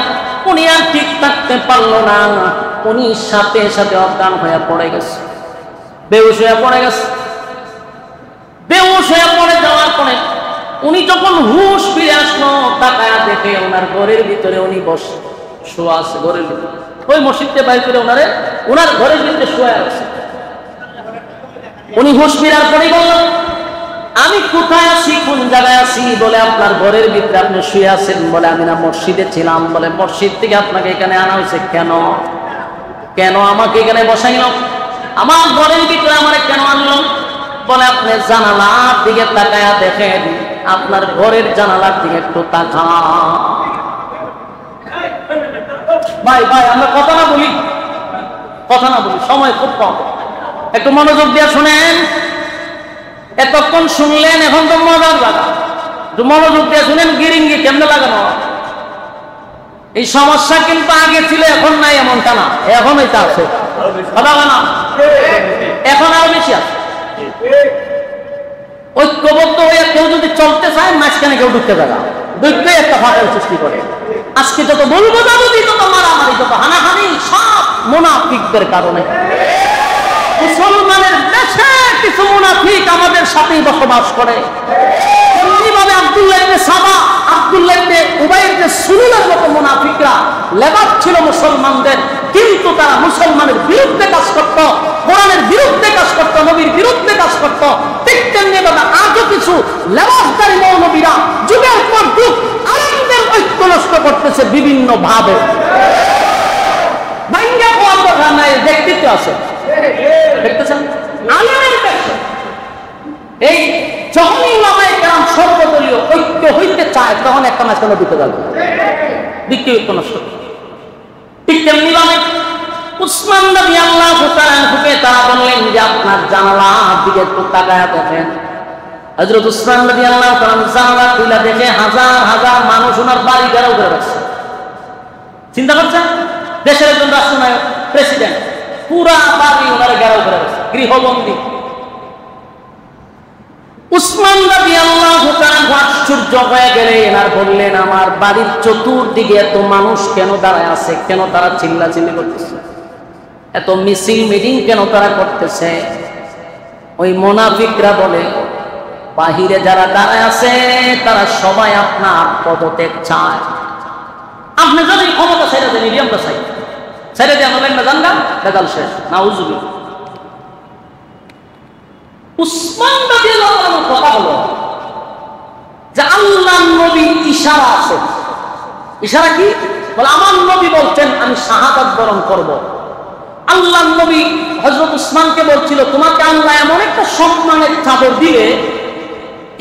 উনি আর ঠিক থাকতে পারলো না, উনি সাথে সাথে অজ্ঞান হয়ে পড়ে গেছে, বেহুশ হয়ে পড়ে গেছে। বেহুশ হয়ে পড়ে যাওয়ার পরে উনি যখন হুশ ফিরে আসলো, তাকায়া দেখে ওনার ঘরের ভিতরে উনি বসে শোয়া আছে। ঘরের ভিতরে ওই মসজিদে বাইরে করে ওনার ঘরের ভিতরে শোয়া আছে। উনি হুশ ফিরার পরে বললেন আমি কোথায় আছি, কোন জায়গায় আছি? বলে আপনার ঘরের ভিতরে আপনি শুয়ে আছেন। বলে আমি না মসজিদে ছিলাম। বলে মসজিদ থেকে আপনাকে এখানে আনা হয়েছে কেন? কেন আমাকে এখানে বসাইল? আমার ঘরের ভিতরে আমার কেন আনলো? বলে আপনি জানালার দিকে তাকায়া দেখেন, আপনার ঘরের জানালার দিকে একটু তাকান। ভাই ভাই আমরা কথা না বলি, সময় খুব কম, একটু মনোযোগ দিয়ে শুনেন। এতক্ষণ শুনলেন, এখন তো মজার লাগা, একটু মনোযোগ দিয়ে শুনেন। গিরিঙ্গি কেমনে লাগানো? এই সমস্যা কিন্তু আগে ছিল, এখন নাই এমনটা না, এখন এটা আছে, না এখন আরো বেশি আছে। ঐক্যবদ্ধ হয়ে কেউ যদি চলতে চায়, মাঝখানে কেউ ঢুকতে পারে না, ঢুকতে একটা ফাটল সৃষ্টি করে। আজকে যত বলবো যাবতীয় যত মারামারি, যত হানাহানি, সব মুনাফিকদের কারণে। মুসলমানের দেশে কিছু মুনাফিক আমাদের সাথেই বসবাস করে। এমনিভাবে আব্দুল্লাহ ইবনে সাবা, আব্দুল্লাহ ইবনে উবাই ইবনে সুলুলের মতো মুনাফিকরা লেবাস ছিল মুসলমানদের। কিন্তু তারা মুসলমানের বিরুদ্ধে কাজ করত, কোরআনের বিরুদ্ধে কাজ করত, নবীর বিরুদ্ধে কাজ করত। ঠিক তেমনি ভাবে আজও কিছু লেবাসদারী মৌলবীরা যুগের পর যুগ আলেমদের ঐক্য নষ্ট করতেছে বিভিন্ন ভাবে। ভাঙ্গা কোয়াল কথা নাই, দেখতে আছে, দেখতেছেন আলেমের কাছে এই যখনই ওলামায়ে কেরাম সর্বদলীয় ঐক্য হইতে চায় তখন একটা মাঝে দিতে গেল দ্বিতীয় ঐক্য নষ্ট। ঠিক তেমনি ভাবে উসমান রাদিয়াল্লাহু তাআলা আনহুকে তারা বললেন যে আপনার জানালার দিকে একটু তাকায়া দেখেন। হযরত উসমান রাদিয়াল্লাহু তাআলা জানালা খুলে দেখে হাজার হাজার মানুষ ওনার বাড়ি ঘেরাও করে রাখছে। চিন্তা করছেন, দেশের একজন রাষ্ট্রনায়ক, প্রেসিডেন্ট, পুরা বাড়ি ওনার ঘেরাও করে রাখছে, গৃহবন্দী। উসমান রাদিয়াল্লাহু তাআলা আশ্চর্য হয়ে গেলেন আর বললেন, আমার বাড়ির চতুর্দিকে এত মানুষ কেন দাঁড়ায় আছে, কেন তারা চিল্লাচিল্লি করতেছে, এত মিছিল মিটিং কেন তারা করতেছে? ওই মুনাফিকরা বলে, বাহিরে যারা দাঁড়ায় আছে তারা সবাই আপনার পদত্যাগ চায়। আপনি যদি ক্ষমতা ছেড়ে দেন, মিডিয়ামটা চাই ছেড়ে দিয়ে বললেন না জানগা বেদাল শেষ, নাউজুবিল্লাহ। উসমান রাদিয়াল্লাহু আনহু কথা হলো যে আল্লাহর নবীর ইশারা আছে। ইশারা কি? বলে আমার নবী বলছেন আমি শাহাদাত বরণ করব। আল্লাহর নবী হযরত উসমানকে বলছিল, তোমাকে আল্লাহ এমন একটা সম্মানের চাদর দিবে,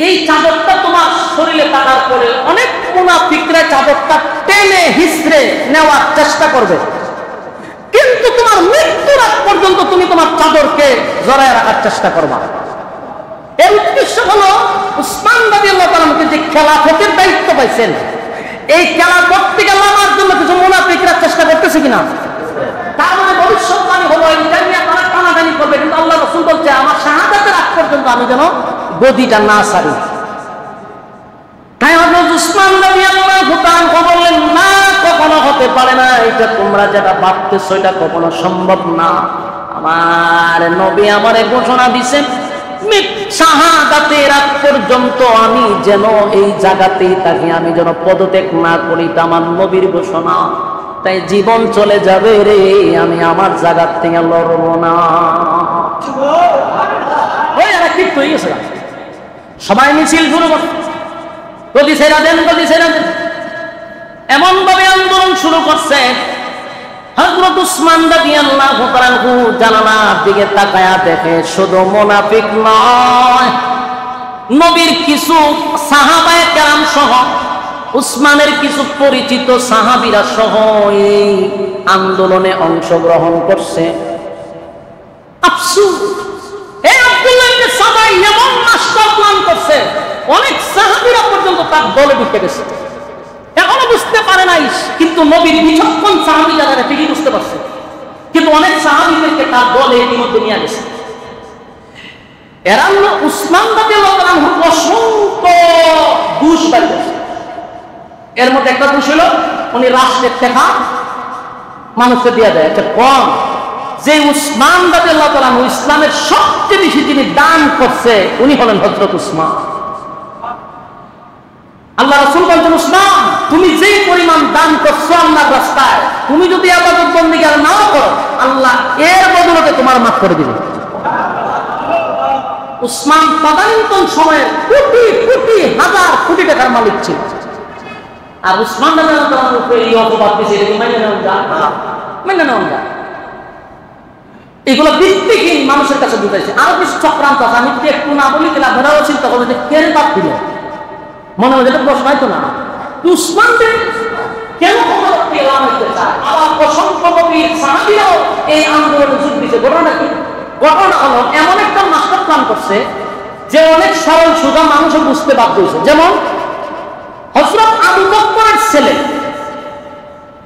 এই চাদরটা তোমার শরীরে থাকার পরে অনেক মুনাফিকরা চাদরটা টেনে হিসড়ে নেওয়ার চেষ্টা করবে, কিন্তু তোমার মৃত্যুর আগ পর্যন্ত তুমি তোমার চাদরকে জড়ায় রাখার চেষ্টা করবা। এর উদ্দেশ্য হলো উসমান রাদিয়াল্লাহু তাআলা যে খেলাফতের দায়িত্ব পাইছেন, এই খেলাফত থেকে লামার জন্য কিছু মুনাফিকরা চেষ্টা করতেছে কিনা, তার মানে ভবিষ্যৎবাণী হলো এটা নিয়ে তারা টানাটানি করবে, কিন্তু আল্লাহ রাসূল বলছে আমার শাহাদাতের আগ পর্যন্ত আমি যেন গদিটা না ছাড়ি। তাই হযরত উসমান রাদিয়াল্লাহু তাআলা বললেন, না কখনো হতে পারে না, এটা তোমরা যেটা ভাবতেছো এটা কখনো সম্ভব না। আমার নবী আমারে ঘোষণা দিয়েছেন শাহাদাতের আগ পর্যন্ত আমি যেন এই জায়গাতেই থাকি, আমি যেন পদত্যাগ না করি, তা আমার নবীর ঘোষণা। তাই জীবন চলে যাবে রে, আমি আমার জায়গা থেকে লড়বো না। সবাই মিছিল শুরু করে, গদি ছেড়া দেন, গদি ছেড়া দেন, এমন ভাবে আন্দোলন শুরু করছে। হযরত উসমান রাদিয়াল্লাহু তাআলা জানালার দিকে তাকায়া দেখে শুধু মুনাফিক নয়, নবীর কিছু সাহাবায়ে কেরাম সহ উসমানের কিছু পরিচিত সাহাবীরা সহ এই আন্দোলনে অংশগ্রহণ করছে। আফসোস, এই আব্দুল্লাহ ইবনে সাবাই এমন মাস্টার প্ল্যান করছে, অনেক সাহাবীরা পর্যন্ত তার দলে ঢুকে গেছে, এখনো বুঝতে পারে নাই, কিন্তু নবীর বিচক্ষণ সাহাবী যারা ঠিকই বুঝতে পারছে, কিন্তু অনেক সাহাবীদেরকে তার দলে ইতিমধ্যে নিয়ে গেছে। এরা হলো উসমান রাদিয়াল্লাহু আনহু অসংখ্য দোষ বের করছে। এর মধ্যে একটা দোষ হলো উনি রাষ্ট্রের টাকা মানুষকে দিয়ে দেয়। একটা কম যে উসমান রাদিয়াল্লাহু আনহু ইসলামের সবচেয়ে বেশি যিনি দান করছে উনি হলেন হযরত উসমান। আল্লাহ রাসূল বলেন, উসমান তুমি যে পরিমাণ দান করছো আল্লাহর রাস্তায়, তুমি যদি ইবাদত বন্দেগী আর নাও করো, আল্লাহ এর বদলে তোমার মাফ করে দিবেন। উসমান তদানীন্তন সময়ে কোটি কোটি হাজার কোটি টাকার মালিক ছিল, আর উসমান রাদিয়াল্লাহু আনহু এই অপবাদ দিয়েছে, এটা মেনে নেওয়া যায় না, মেনে নেওয়া যায়। এগুলো ভিত্তিহীন মানুষের কাছে বুঝাইছে। আরো কিছু চক্রান্ত আছে, আমি যদি একটু না বলি তাহলে আপনারাও চিন্তা করবেন যে কেন বাদ দিল, মনে হয় এটা প্রশ্ন হয়তো না। উসমান কেন ক্ষমতাকে এলাম হইতে চায়? আবার অসংখ্য নবীর সাহাবীরাও এই আন্দোলনে যোগ দিয়েছে। ঘটনা কি? ঘটনা হলো এমন একটা মাস্টার প্ল্যান করছে যে অনেক সরল সোজা মানুষও বুঝতে বাধ্য হয়েছে। যেমন হযরত আবু বকরের ছেলে,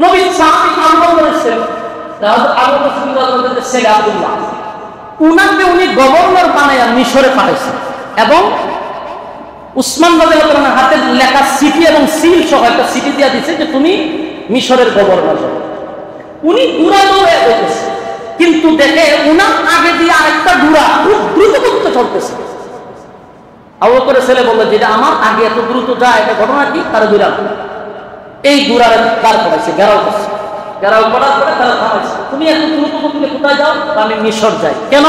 নবীর সাহাবী আবু বকরের ছেলে, আবু বকরের ছেলে আব্দুল্লাহ, উনাকে উনি গভর্নর বানাইয়া মিশরে পাঠাইছে, এবং উসমান রাদিয়াল্লাহু আনহুর হাতে লেখা সিটি এবং সিল সহ একটা সিটি দিয়ে দিচ্ছে যে তুমি মিশরের গভর্নর হবে। উনি ঘোড়া দৌড়ে দেখেছে, কিন্তু দেখে উনার আগে দিয়ে আরেকটা ঘোড়া খুব দ্রুত দ্রুত চলতেছে। আবু বকরের ছেলে বলল, যেটা আমার আগে এত দ্রুত যায়, এটা ঘটনা কি? তার ঘোড়া এই ঘোড়ার দাঁড় করাইছে, ঘেরাও করছে। ঘেরাও করার পরে তারা থামাইছে, তুমি এত দ্রুত গতিতে কোথায় যাও? আমি মিশর যাই। কেন?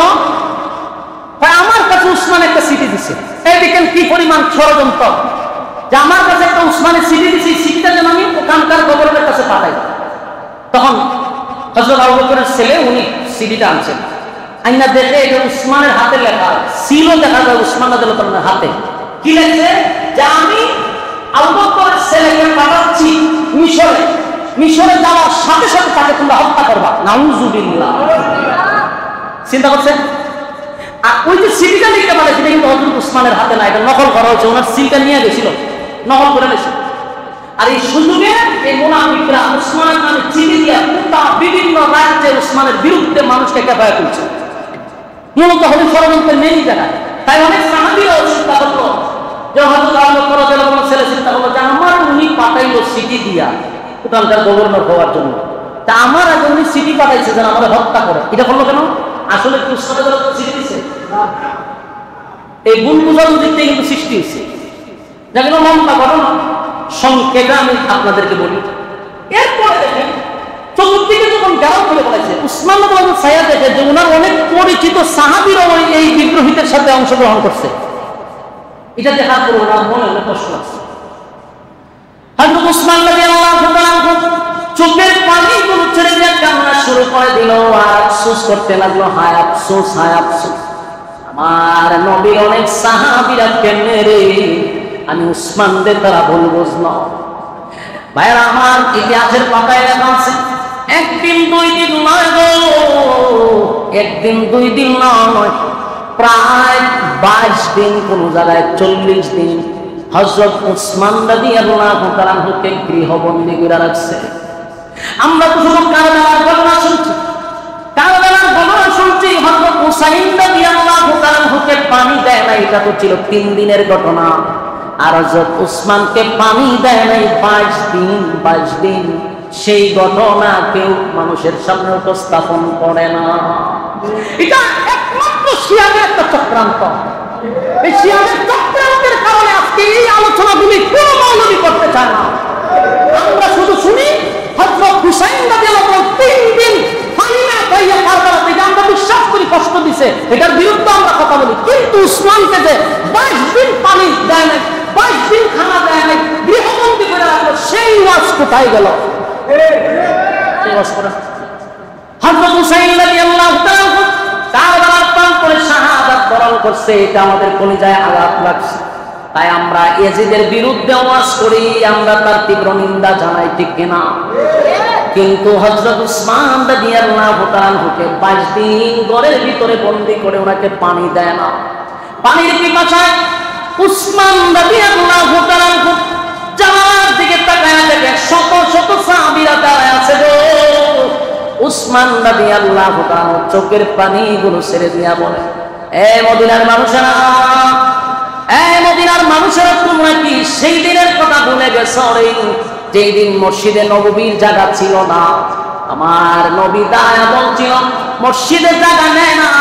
আমার কাছে উসমান একটা সিটি দিছে। এই দেখেন কি পরিমাণ ষড়যন্ত্র, যে আমার কাছে একটা উসমানের সিটি দিছে, এই সিটিটা যেন আমি ওখানকার গভর্নরের কাছে পাঠাই। তখন হযরত আবু বকরের ছেলে উনি সিটিটা আনছেন, আইনা দেখে এটা উসমানের হাতে লেখা ছিল, দেখা যায় উসমান রাদিয়াল্লাহু তাআলার হাতে কি লেখছে, যে আমি আবু বকরের ছেলেকে পাঠাচ্ছি মিশরে, মিশরে যাওয়ার সাথে সাথে তাকে তোমরা হত্যা করবা। নাউযুবিল্লাহ। চিন্তা করছেন? আর ওই যে সিলটা লিখতে পারে সেটা কিন্তু হযরত উসমানের হাতে না, এটা নকল করা হয়েছে, ওনার সিলটা নিয়ে গেছিল, নকল করে নিয়েছিল। আর এই সুযোগে এই মুনাফিকরা উসমানের নামে চিঠি দিয়ে বিভিন্ন রাজ্যে উসমানের বিরুদ্ধে মানুষকে ক্যাফায়া তুলছে, মূলত হলে ষড়যন্ত্রের মেন জায়গায়। তাই অনেক সাহাবীরাও চিন্তা করলো, যে হযরত আবু বকর রাদিয়াল্লাহু আনহু ছেলে চিন্তা করলো যে আমার উনি পাঠাইলো সিটি দিয়া ওখানকার গভর্নর হওয়ার জন্য, তা আমার আগে উনি সিটি পাঠাইছে যেন আমাদের হত্যা করে। এটা করলো কেন? আসলে কি উসমানের জন্য সিটি দিছে? এই ভুল বুঝাবুঝির থেকে কিন্তু সৃষ্টি হয়েছে, যা কিন্তু লম্বা ঘটনা, সংক্ষেপে আমি আপনাদেরকে বলি। এরপরে দেখেন চতুর্দিকে যখন গেরাও করে বলেছে, উসমান রাদিয়াল্লাহু ছায়া দেখে যে ওনার অনেক পরিচিত সাহাবীরা এই বিদ্রোহীদের সাথে অংশগ্রহণ করছে, এটা দেখার পর ওনার মনে অনেক কষ্ট লাগছে। হযরত উসমান রাদিয়াল্লাহু তাআলা চোখের পানিগুলো ছেড়ে দিয়ে কান্না শুরু করে দিল, আর আফসোস করতে লাগলো, হায় আফসোস, হায় আফসোস, আমার নবীর অনেক সাহাবীরা কেমনে রে, আমি উসমানদের দ্বারা ভুল বুঝলাম। ভাইরা আমার, ইতিহাসের পাতায় লেখা আছে, একদিন দুই দিন নয় গো, একদিন দুই দিন নয়, প্রায় 22 দিন, কোন জায়গায় 40 দিন হযরত উসমান রাদিয়াল্লাহু তাআলা কে গৃহবন্দী করে রাখছে। আমরা তো শুধু কারবালার ঘটনা শুনছি, কারবালার ঘটনা শুনছি, হযরত হুসাইন রাদিয়াল্লাহু তাআলা কে পানি দেয় না, এটা তো ছিল 3 দিনের ঘটনা। আর হযরত উসমানকে পানি দেয় নাই 22 দিন, সেই ঘটনা কেউ মানুষের সামনে উপস্থাপন করে না। এটা একমাত্র শিয়াদের একটা চক্রান্ত। এই শিয়াদের চক্রান্তের কারণে আজকে এই আলোচনাগুলি কোনো মৌলবি করতে চায় না। আমরা শুধু শুনি হযরত হুসাইন রাদিয়াল্লাহু তাআলা 3 দিন পানি না পাইয়া কারবালাতে, এটা আমরা বিশ্বাস করি কষ্ট দিছে, এটার বিরুদ্ধে আমরা কথা বলি। কিন্তু উসমানকে যে 22 দিন পানি দেয় না, 22 দিন খানা দেয় না, গৃহবন্দী করে রাখলো, সেই ওয়াজ কোথায় গেল? হযরত হুসাইন রাদিয়াল্লাহু তাআলা কারবালার প্রান্তরে শাহাদাত বরণ করছে, এটা আমাদের কলিজায় আঘাত লাগছে। তাই আমরা ইয়াজিদের বিরুদ্ধে ওয়াজ করি, আমরা তার তীব্র নিন্দা জানাই, ঠিক কিনা? কিন্তু হযরত উসমান রাদিয়াল্লাহু তাআলাকে 22 দিন ঘরের ভিতরে বন্দী করে ওনাকে পানি দেয় না। পানির পিপাসায় উসমান রাদিয়াল্লাহু তাআলা জানালার দিকে তাকায় দেখে শত শত সাহাবীরা দাঁড়ায় আছে গো। উসমান রাদিয়াল্লাহু তাআলা চোখের পানিগুলো ছেড়ে দিয়া বলে, এ মদিনার মানুষেরা, এই মদিনার মানুষেরা, তোমরা কি সেই দিনের কথা ভুলে গেছো রে, যেই দিন মসজিদে নববীর জায়গা ছিল না? আমার নবী দায়া বলছিল মসজিদের জায়গা নেয় না,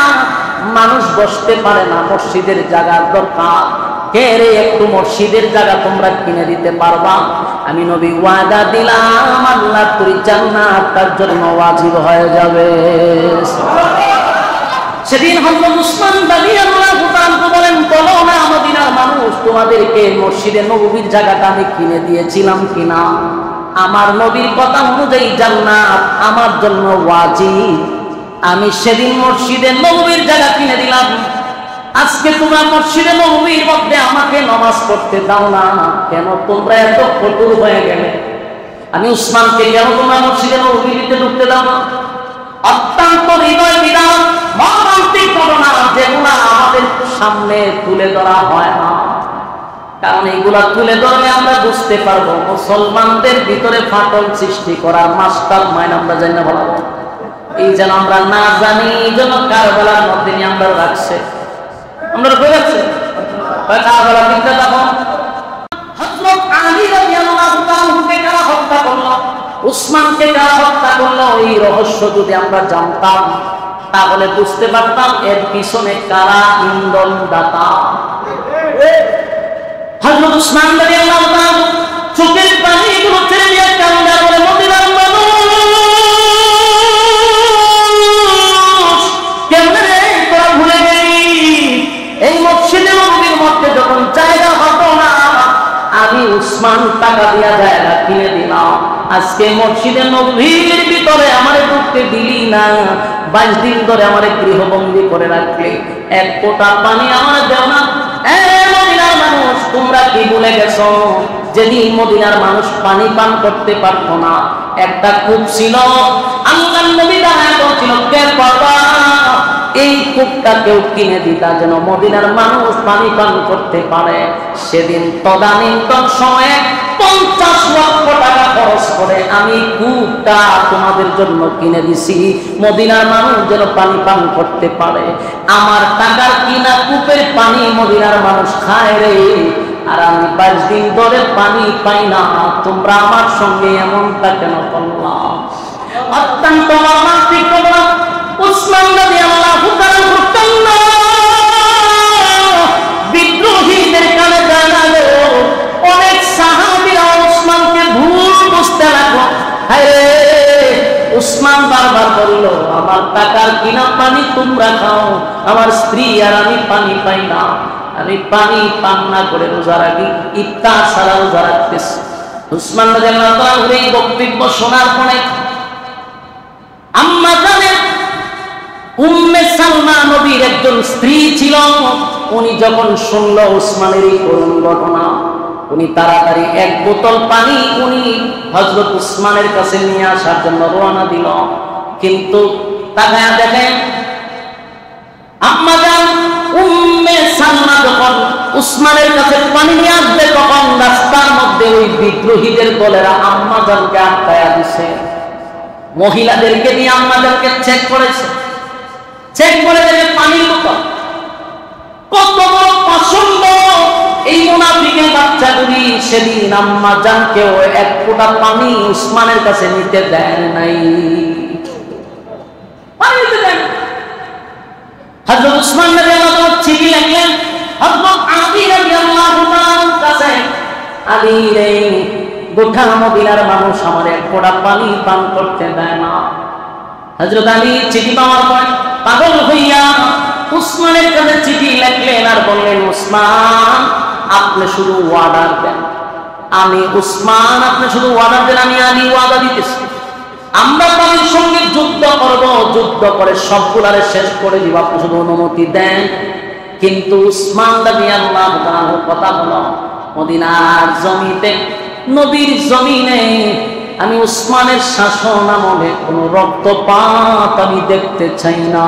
মানুষ বসতে পারে না, মসজিদের জায়গার দরকার। কে রে একটু মসজিদের জায়গা তোমরা কিনে দিতে পারবা? আমি নবী ওয়াদা দিলাম, আল্লাহ তোর জান্নাত তার জন্য ওয়াজিব হয়ে যাবে। সেদিন হযরত উসমান রাদিয়াল্লাহু তাআলা বলেন, বলো না মদিনার মানুষ, তোমাদেরকে মসজিদে নববীর জায়গাটা আমি কিনে দিয়েছিলাম কিনা? আমার নবীর কথা অনুযায়ী জান্নাত আমার জন্য ওয়াজিব। আমি সেদিন মসজিদে নববীর জায়গা কিনে দিলাম, আজকে তোমরা মসজিদে নববীর মধ্যে আমাকে নামাজ পড়তে দাও না কেন? তোমরা এত কঠোর হয়ে গেলে। আমি উসমানকে কেন তোমরা মসজিদে নববীতে ঢুকতে দাও না? অত্যন্ত হৃদয় বিদারক মর্মান্তিক ঘটনা, যেগুলা আমাদের সামনে তুলে ধরা হয় না। কারণ এইগুলা তুলে ধরলে আমরা বুঝতে পারবো মুসলমানদের ভিতরে ফাটল সৃষ্টি করার মাস্টার মাইন্ড আমরা জানি না। বলা এই যেন আমরা না জানি, এই জন্য কারবালার মধ্যে নিয়ে আমরা রাখছে, আমরা বলে রাখছে কারবালার দিকটা। তখন হযরত আলী রাদিয়াল্লাহু তাআলাকে কারা হত্যা করলো, উসমানকে কারা হত্যা করলো, এই রহস্য যদি আমরা জানতাম তাহলে বুঝতে পারতাম এর পিছনে কারা ইন্ধন দাতা। হযরত উসমান রাদিয়াল্লাহু তাআলা চোখের পানিগুলো ছেড়ে দিয়ে কান্না করে, মদিনার মানুষ উসমান টাকা দিয়া জায়গা কিনে দিলাম, আজকে মসজিদে নববীর ভিতরে আমারে ঢুকতে দিলি না, 22 দিন ধরে আমারে গৃহবন্দী করে রাখলি, এক ফোঁটা পানি আমার দেও না। মদিনার মানুষ, তোমরা কি ভুলে গেছো যেদিন মদিনার মানুষ পানি পান করতে পারতো না, একটা কূপ ছিল, আল্লাহর নবী দাঁড়ায় বলছিল কে বাবা এই কূপটা কেউ কিনে দিতা যেন মদিনার মানুষ পানি পান করতে পারে। সেদিন তদানীন্তন সময়ে 50 লক্ষ টাকা খরচ করে আমি কূপটা তোমাদের জন্য কিনে দিছি, মদিনার মানুষ যেন পানি পান করতে পারে। আমার টাকার কিনা কূপের পানি মদিনার মানুষ খায় রে, আর আমি 22 দিন ধরে পানি পাই না, তোমরা আমার সঙ্গে এমনটা কেন করলাম? অত্যন্ত মর্মান্তিক ঘটনা। উসমান রাদিয়াল্লাহু তাআলা করতেন না, বিদ্রোহীদের কানে জানালো, অনেক সাহাবীরা উসমানকে ভুল বুঝতে লাগলো। হায় উসমান বারবার বলল আমার টাকার কিনা পানি তোমরা খাও, আমার স্ত্রী আর আমি পানি পাই না, আমি পানি পান না করে রোজা রাখি, ইফতার ছাড়া রোজা রাখতেছি। উসমান রাদিয়াল্লাহু তাআলার এই বক্তব্য শোনার পরে আম্মা জানেন উম্মে সালমা নবীর একজন স্ত্রী ছিল, উনি যখন শুনল উসমানের এই করুণ ঘটনা, উনি তাড়াতাড়ি এক বোতল পানি উনি হযরত উসমানের কাছে নিয়ে আসার জন্য রওনা দিল। কিন্তু তাকায়া দেখেন আম্মা জান উম্মে সালমা যখন উসমানের কাছে পানি নিয়ে আসবে, তখন রাস্তার মধ্যে ওই বিদ্রোহীদের দলেরা আম্মা জানকে আটকায়া দিছে, মহিলাদেরকে দিয়ে আম্মা জানকে চেক করেছে, চেক করে দেখে পানির বোতল। কত বড় পছন্দ এই মুনাফিকের বাচ্চাগুলি, সেদিন আম্মা জানকেও এক ফোঁটা পানি উসমানের কাছে নিতে দেয় নাই, পানি নিতে দেয়। হযরত উসমান রাদিয়াল্লাহু তাআলা চিঠি লিখলেন হযরত আলী রাদিয়াল্লাহু তাআলার কাছে, আলী রে গোটা মদিনার মানুষ আমার এক ফোঁটা পানি পান করতে দেয় না। হযরত আলী চিঠি পাওয়ার পর পাগল হইয়া উসমানের কাছে চিঠি লিখলেন আর বললেন উসমান আপনি শুধু ওয়াদা দেন, আমি উসমান আপনি শুধু ওয়াদা দেন, আমি আলী ওয়াদা দিতেছি, আমরা তাদের সঙ্গে যুদ্ধ করব, যুদ্ধ করে সবগুলারে শেষ করে দিব, আপনি শুধু অনুমতি দেন। কিন্তু উসমান রাদিয়াল্লাহু তাআলার কথা হলো মদিনার জমিতে, নবীর জমিনে আমি উসমানের শাসন আমলে কোনো রক্তপাত আমি দেখতে চাই না।